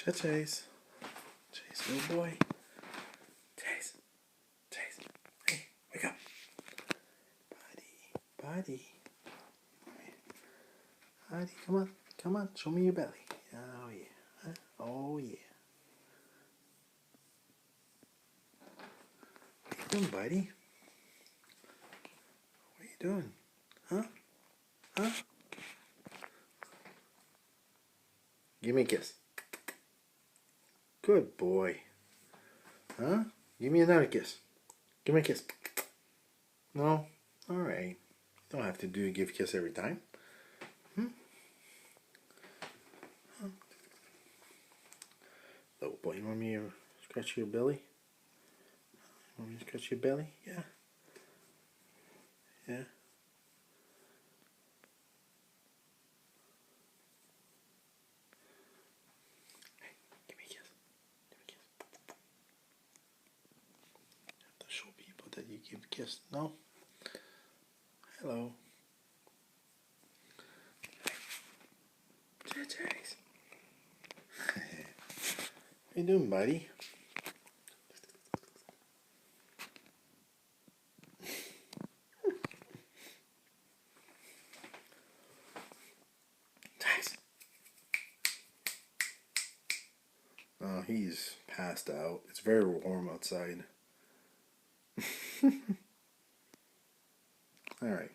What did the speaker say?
Chase. Chase, little boy. Chase. Chase. Hey, wake up. Buddy. Buddy, come on. Come on. Show me your belly. Oh, yeah. Huh? Oh, yeah. What are you doing, buddy? What are you doing? Huh? Huh? Give me a kiss. Good boy. Huh? Give me another kiss. Give me a kiss. No? Alright. You don't have to give a kiss every time. Oh boy, you want me to scratch your belly? Want me to scratch your belly? Yeah. Yeah. Hey, give me a kiss. Give me a kiss. You have to show people that you give a kiss. No? Hello. Chase. How you doing, buddy? Chase. Oh, he's passed out. It's very warm outside. All right.